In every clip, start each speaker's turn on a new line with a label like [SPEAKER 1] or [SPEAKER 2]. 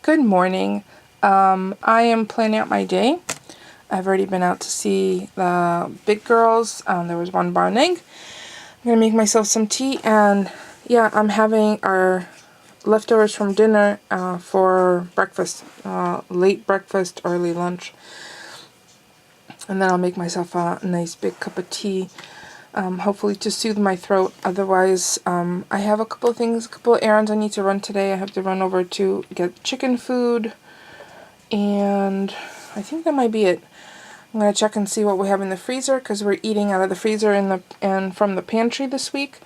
[SPEAKER 1] Good morning. I am planning out my day. I've already been out to see the big girls. There was one bar and egg. I'm going to make myself some tea, and yeah, I'm having our leftovers from dinner for breakfast. Late breakfast, early lunch. And then I'll make myself a nice big cup of tea. Hopefully to soothe my throat. Otherwise, I have a couple of errands I need to run today. I have to run over to get chicken food, and I think that might be it. I'm gonna check and see what we have in the freezer, because we're eating out of the freezer and from the pantry this week,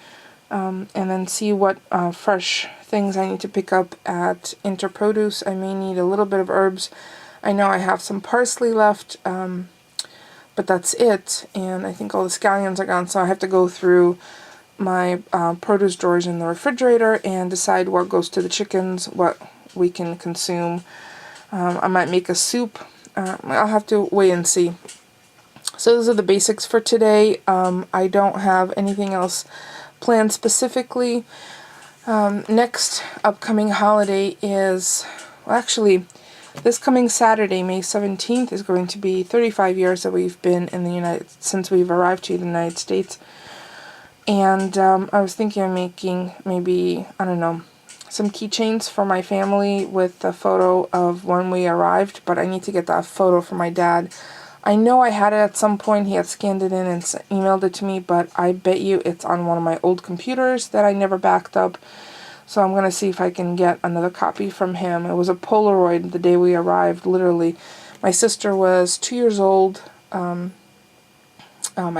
[SPEAKER 1] and then see what fresh things I need to pick up at Interproduce. I may need a little bit of herbs. I know I have some parsley left. But that's it, and I think all the scallions are gone, so I have to go through my produce drawers in the refrigerator and decide what goes to the chickens, what we can consume. I might make a soup. I'll have to wait and see. So those are the basics for today. I don't have anything else planned specifically. Next upcoming holiday is, well, actually, this coming Saturday, May 17th, is going to be 35 years that we've been in since we've arrived to the United States. And I was thinking of making maybe, I don't know, some keychains for my family with a photo of when we arrived, but I need to get that photo from my dad. I know I had it at some point. He had scanned it in and emailed it to me, but I bet you it's on one of my old computers that I never backed up. So I'm going to see if I can get another copy from him. It was a Polaroid the day we arrived, literally. My sister was 2 years old. My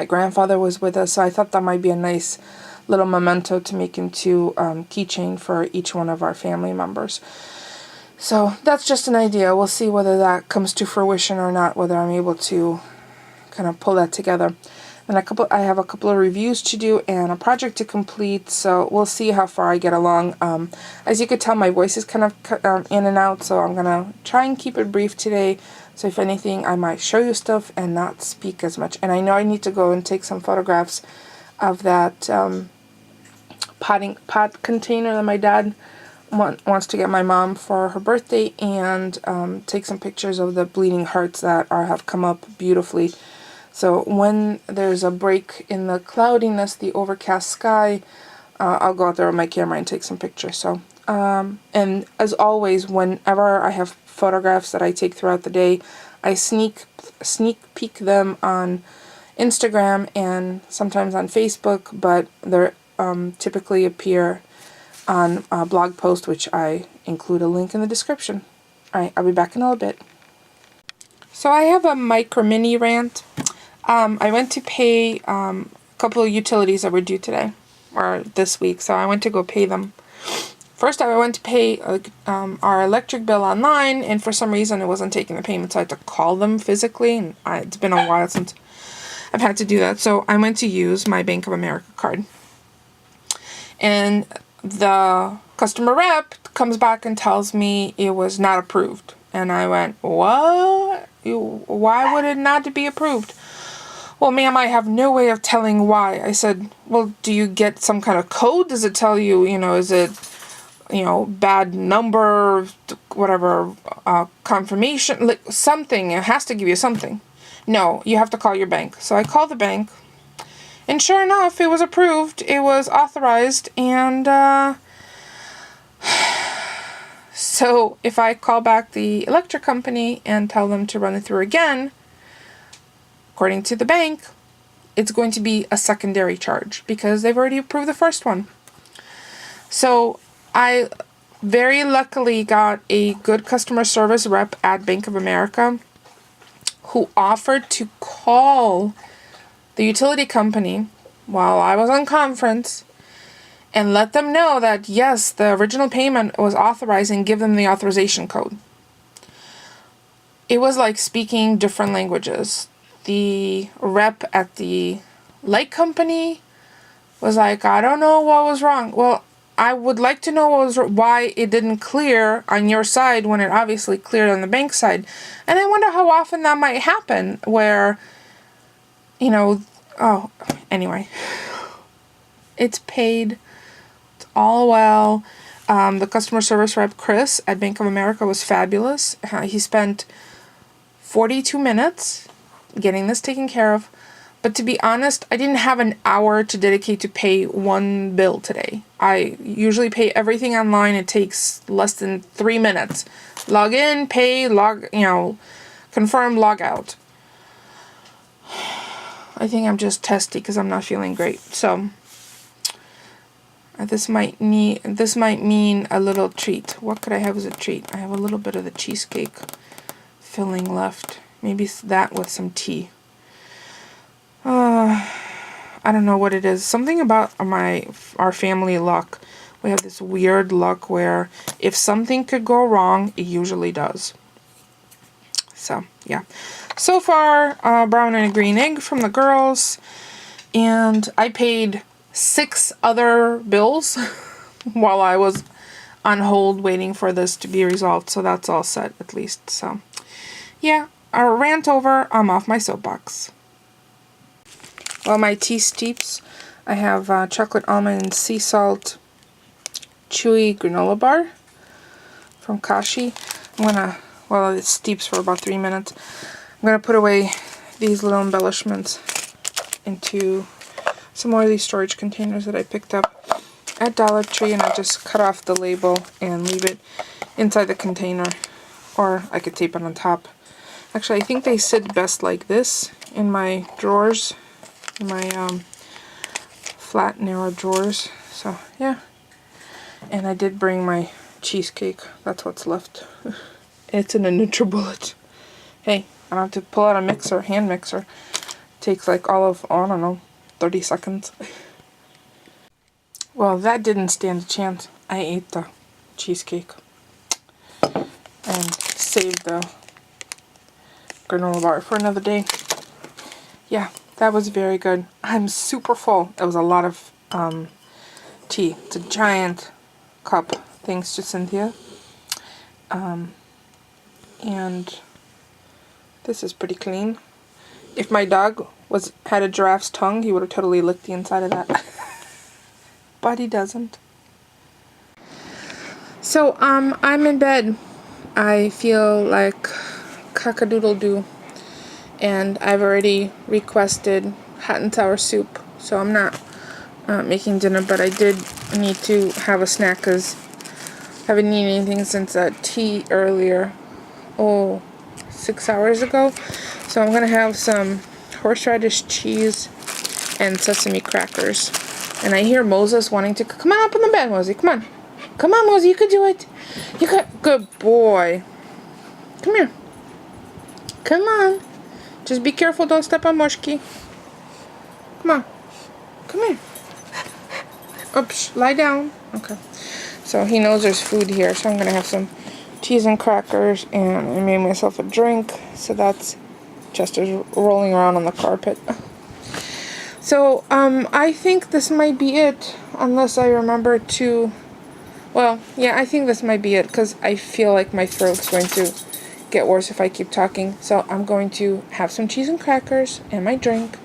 [SPEAKER 1] grandfather was with us, so I thought that might be a nice little memento to make into keychain for each one of our family members. So that's just an idea. We'll see whether that comes to fruition or not, whether I'm able to kind of pull that together. And I have a couple of reviews to do and a project to complete, so we'll see how far I get along. As you could tell, my voice is kind of in and out, so I'm going to try and keep it brief today. So if anything, I might show you stuff and not speak as much. And I know I need to go and take some photographs of that pot container that my dad wants to get my mom for her birthday, and take some pictures of the bleeding hearts that have come up beautifully. So when there's a break in the cloudiness, the overcast sky, I'll go out there with my camera and take some pictures. So, and as always, whenever I have photographs that I take throughout the day, I sneak peek them on Instagram and sometimes on Facebook, but they typically appear on a blog post, which I include a link in the description. Alright, I'll be back in a little bit. So I have a micro mini rant. I went to pay a couple of utilities that were due today, or this week, so I went to go pay them. First, I went to pay our electric bill online, and for some reason it wasn't taking the payment, so I had to call them physically, and it's been a while since I've had to do that, so I went to use my Bank of America card. And the customer rep comes back and tells me it was not approved. And I went, what? Why would it not be approved? Well, ma'am, I have no way of telling why. I said, well, do you get some kind of code? Does it tell you, is it, bad number, whatever, confirmation, like something? It has to give you something. No, you have to call your bank. So I called the bank, and sure enough, it was approved. It was authorized, and so if I call back the electric company and tell them to run it through again, according to the bank, it's going to be a secondary charge because they've already approved the first one. So I very luckily got a good customer service rep at Bank of America who offered to call the utility company while I was on conference and let them know that, yes, the original payment was authorized, and give them the authorization code. It was like speaking different languages. The rep at the light company was like, I don't know what was wrong. Well, I would like to know why it didn't clear on your side when it obviously cleared on the bank side. And I wonder how often that might happen where, anyway. It's paid. It's all well. The customer service rep, Chris, at Bank of America was fabulous. He spent 42 minutes getting this taken care of. But to be honest, I didn't have an hour to dedicate to pay one bill today. I usually pay everything online. It takes less than 3 minutes. Log in, pay, confirm, log out. I think I'm just testy because I'm not feeling great. So this might mean a little treat. What could I have as a treat? I have a little bit of the cheesecake filling left. Maybe that with some tea. I don't know what it is. Something about our family luck. We have this weird luck where if something could go wrong, it usually does. So, yeah. So far, brown and a green egg from the girls. And I paid 6 other bills while I was on hold waiting for this to be resolved. So that's all set, at least. So, yeah. Our rant over. I'm off my soapbox. While my tea steeps, I have chocolate almond and sea salt chewy granola bar from Kashi. While it steeps for about 3 minutes, I'm going to put away these little embellishments into some more of these storage containers that I picked up at Dollar Tree, and I just cut off the label and leave it inside the container, or I could tape it on top. Actually, I think they sit best like this in my drawers. My flat narrow drawers. So yeah, and I did bring my cheesecake. That's what's left. It's in a NutriBullet. Hey, I don't have to pull out a hand mixer. It takes like all of, I don't know, 30 seconds. Well, that didn't stand a chance. I ate the cheesecake and saved the granola bar for another day. Yeah. That was very good. I'm super full. It was a lot of tea. It's a giant cup, thanks to Cynthia. And this is pretty clean. If my dog had a giraffe's tongue, he would have totally licked the inside of that. But he doesn't. So, I'm in bed. I feel like cock-a-doodle-doo. And I've already requested hot and sour soup, so I'm not making dinner, but I did need to have a snack because I haven't eaten anything since tea earlier, 6 hours ago. So I'm going to have some horseradish cheese and sesame crackers. And I hear Moses wanting to, come on up in the bed, Mosey, come on. Come on, Mosey, you could do it. Good boy. Come here. Come on. Just be careful, don't step on Mushki. Come on. Come here. Oops, lie down. Okay. So he knows there's food here, so I'm going to have some cheese and crackers, and I made myself a drink. So that's Chester's rolling around on the carpet. So, I think this might be it, unless I remember to, well, yeah, I think this might be it, because I feel like my throat's going to get worse if I keep talking. So I'm going to have some cheese and crackers and my drink,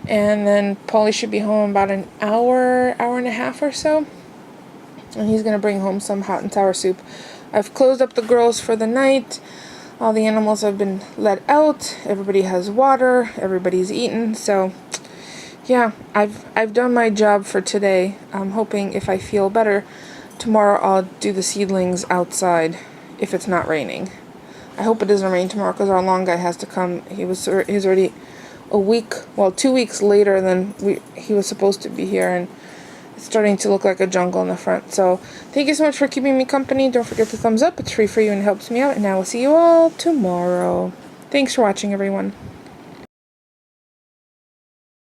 [SPEAKER 1] and then Paulie should be home about an hour and a half or so, and he's going to bring home some hot and sour soup. I've closed up the girls for the night. All the animals have been let out. Everybody has water. Everybody's eaten. So yeah, I've done my job for today. I'm hoping if I feel better tomorrow I'll do the seedlings outside if it's not raining. I hope it doesn't rain tomorrow because our long guy has to come. He's already 2 weeks later than he was supposed to be here, and it's starting to look like a jungle in the front. So thank you so much for keeping me company. Don't forget to thumbs up. It's free for you and helps me out. And I will see you all tomorrow. Thanks for watching, everyone.